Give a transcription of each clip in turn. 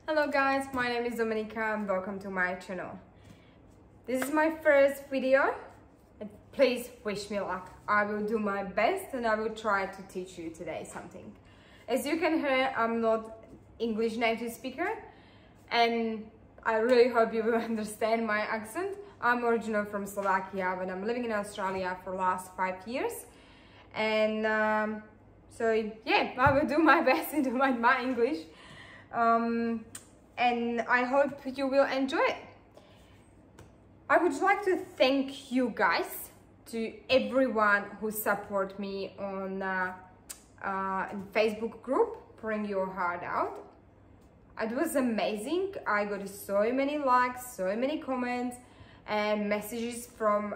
Hello guys, my name is Dominika and welcome to my channel. This is my first video and please wish me luck. I will do my best and I will try to teach you today something. As you can hear, I'm not English native speaker and I really hope you will understand my accent. I'm original from Slovakia but I'm living in Australia for the last 5 years and so yeah, I will do my best to do my English. And I hope you will enjoy it. I would like to thank you guys, to everyone who support me on in Facebook group, pouring your heart out. It was amazing. I got so many likes, so many comments and messages from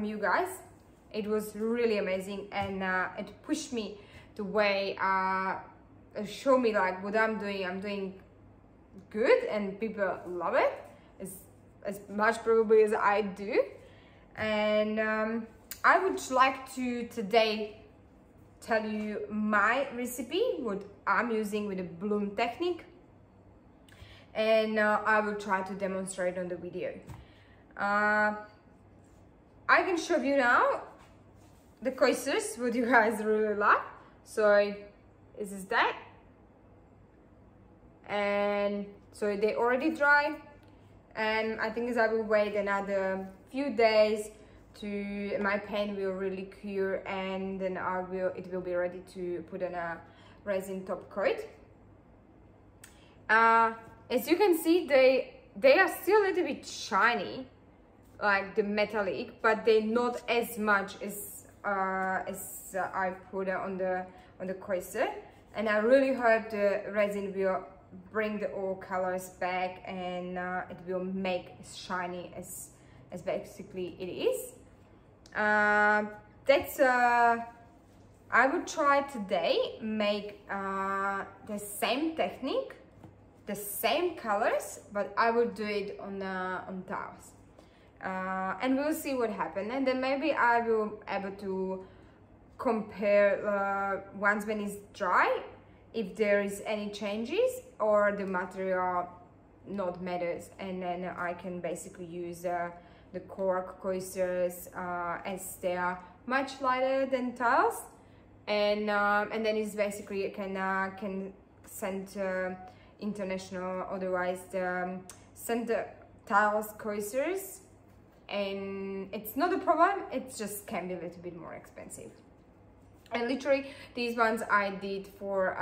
you guys. It was really amazing and it pushed me the way show me like what I'm doing good and people love it as much probably as I do. And I would like to today tell you my recipe, what I'm using with the bloom technique, and I will try to demonstrate on the video. I can show you now the coasters, what you guys really love. So this is that. And so they already dry and I think I will wait another few days to my paint will really cure and then it will be ready to put on a resin top coat. As you can see, they are still a little bit shiny like the metallic, but they're not as much as I put on the coaster, and I really hope the resin will bring the all colors back and it will make as shiny as basically it is. That's I would try today make the same technique, the same colors, but I will do it on tiles, and we'll see what happens, and then maybe I will able to compare once when it's dry if there is any changes or the material not matters, and then I can basically use the cork coasters as they are much lighter than tiles, and then it's basically can send international, otherwise send the tiles coasters, and it's not a problem, it just can be a little bit more expensive. And literally these ones I did for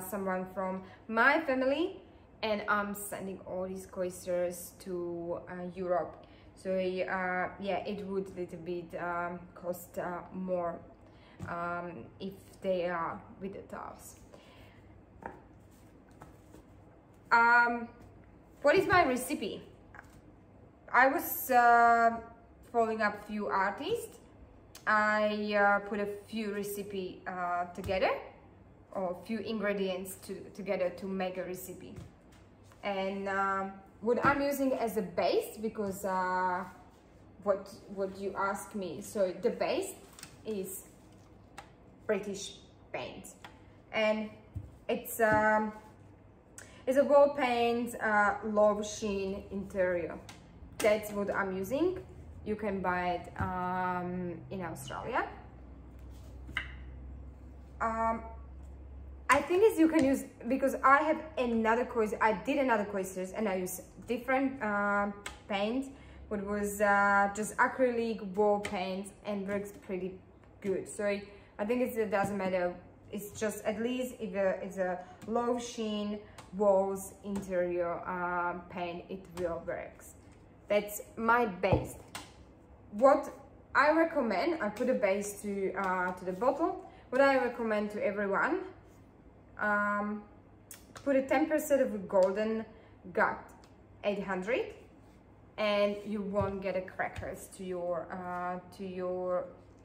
someone from my family, and I'm sending all these coasters to Europe, so yeah, it would a little bit cost more if they are with the tiles. What is my recipe? I was following up a few artists. I put a few recipe together, or a few ingredients together to make a recipe. And what I'm using as a base, because what you ask me, so the base is British paint, and it's a wall paint, low sheen interior. That's what I'm using. You can buy it in Australia. I think you can use, because I have another coaster, I did another coasters and I use different paint, but it was just acrylic wall paint and works pretty good. So I think it doesn't matter. It's just at least if it's a low sheen walls interior paint, it will work. That's my base. What I recommend, I put a base to the bottle. What I recommend to everyone, put a 10% of Golden Gac 800, and you won't get a crackers to your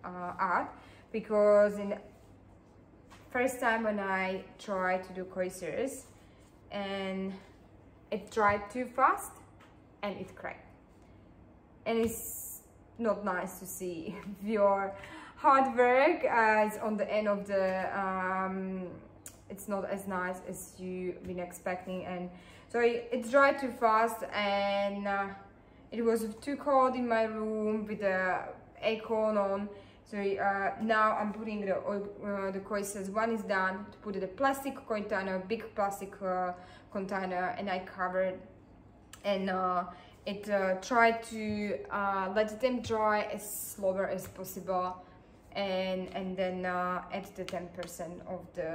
art, because in first time when I tried to do coasters and it dried too fast and it cracked, and it's not nice to see your hard work is on the end of the it's not as nice as you've been expecting, and so it dried too fast, and it was too cold in my room with the aircon on. So now I'm putting the coisters. One is done, to put in a plastic container, big plastic container, and I covered, and it tried to let them dry as slower as possible, and then add the 10% of the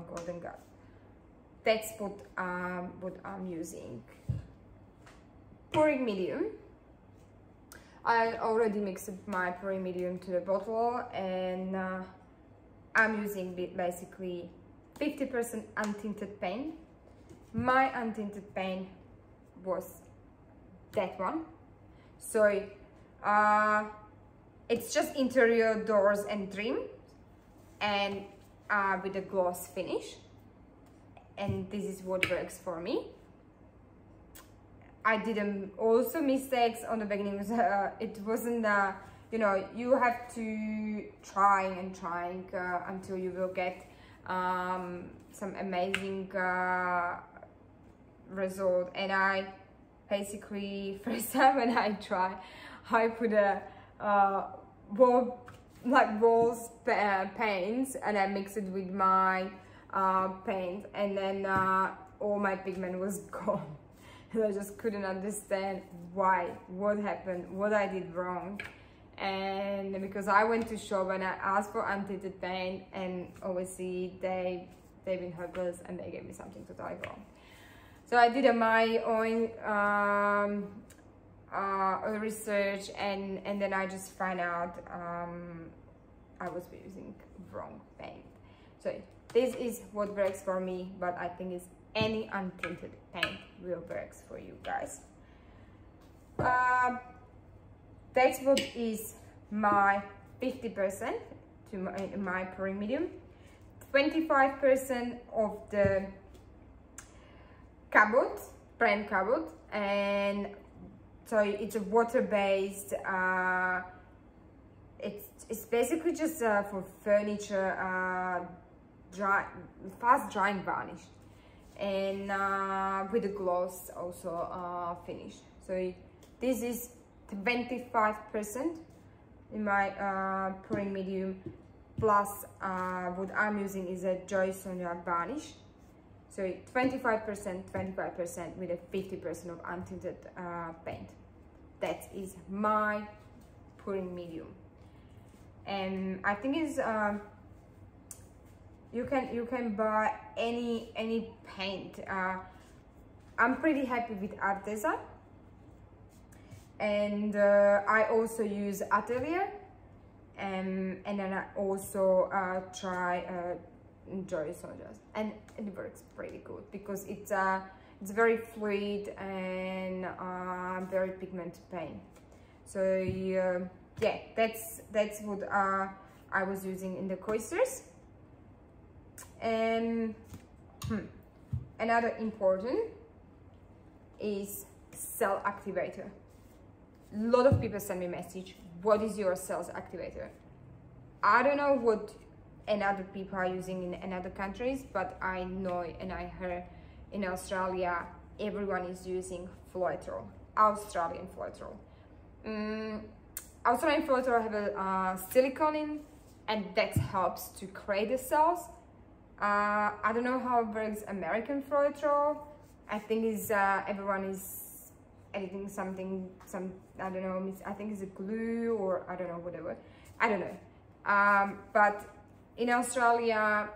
Golden Gac. That's what I'm using. Pouring medium. I already mixed my pouring medium to the bottle, and I'm using basically 50% untinted paint. My untinted paint was that one. So it's just interior doors and trim, and with a gloss finish, and this is what works for me. I did also mistakes on the beginning. It wasn't you know, you have to trying until you will get some amazing result. And I basically, first time when I try, I put a walls paints, and I mix it with my paint, and then all my pigment was gone. And I just couldn't understand why, what happened, what I did wrong. And because I went to shop and I asked for untinted paint, and obviously they've been hopeless, and they gave me something totally wrong. So I did my own research, and then I just found out I was using wrong paint. So this is what works for me, but I think it's any untinted paint will works for you guys. That's what is my 50% to my pouring medium. 25% of the Cabot, brand Cabot, and so it's a water-based. It's basically just for furniture, fast drying varnish, and with the gloss also finished. So this is 25% in my pouring medium, plus what I'm using is a Jo Sonja varnish. So 25% with a 50% of untinted paint. That is my pouring medium, and I think is you can buy any paint. I'm pretty happy with Arteza, and I also use Atelier, and then I also try Jo Sonjas, and it works pretty good because it's very fluid and very pigmented paint. So yeah, that's what I was using in the coisters. And another important is cell activator. A lot of people send me message, what is your cells activator? I don't know what another people are using in other countries, but I know and I heard in Australia everyone is using Floetrol, Australian Floetrol. Australian Floetrol have a silicone in, and that helps to create the cells. I don't know how it works American Floetrol. I think is everyone is editing something, I don't know, I think it's a glue or I don't know, whatever, I don't know. But in Australia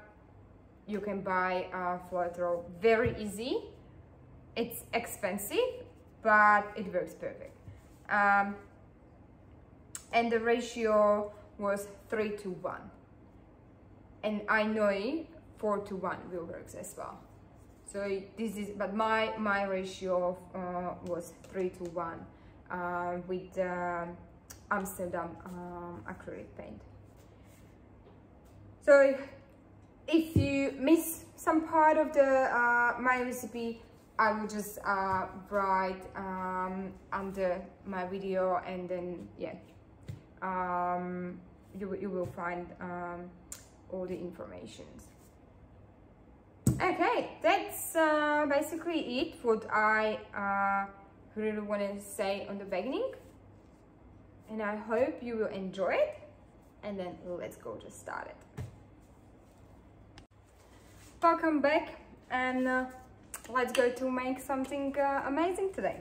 you can buy Floetrol very easy. It's expensive, but it works perfect. And the ratio was 3:1, and I know 4:1 will work as well. So this is, but my ratio was 3:1 with Amsterdam acrylic paint. So if you miss some part of the my recipe, I will just write under my video, and then yeah, you will find all the informations. Okay, that's basically it what I really want to say on the beginning, and I hope you will enjoy it. And then let's go just start it. Welcome back, and let's go to make something amazing today.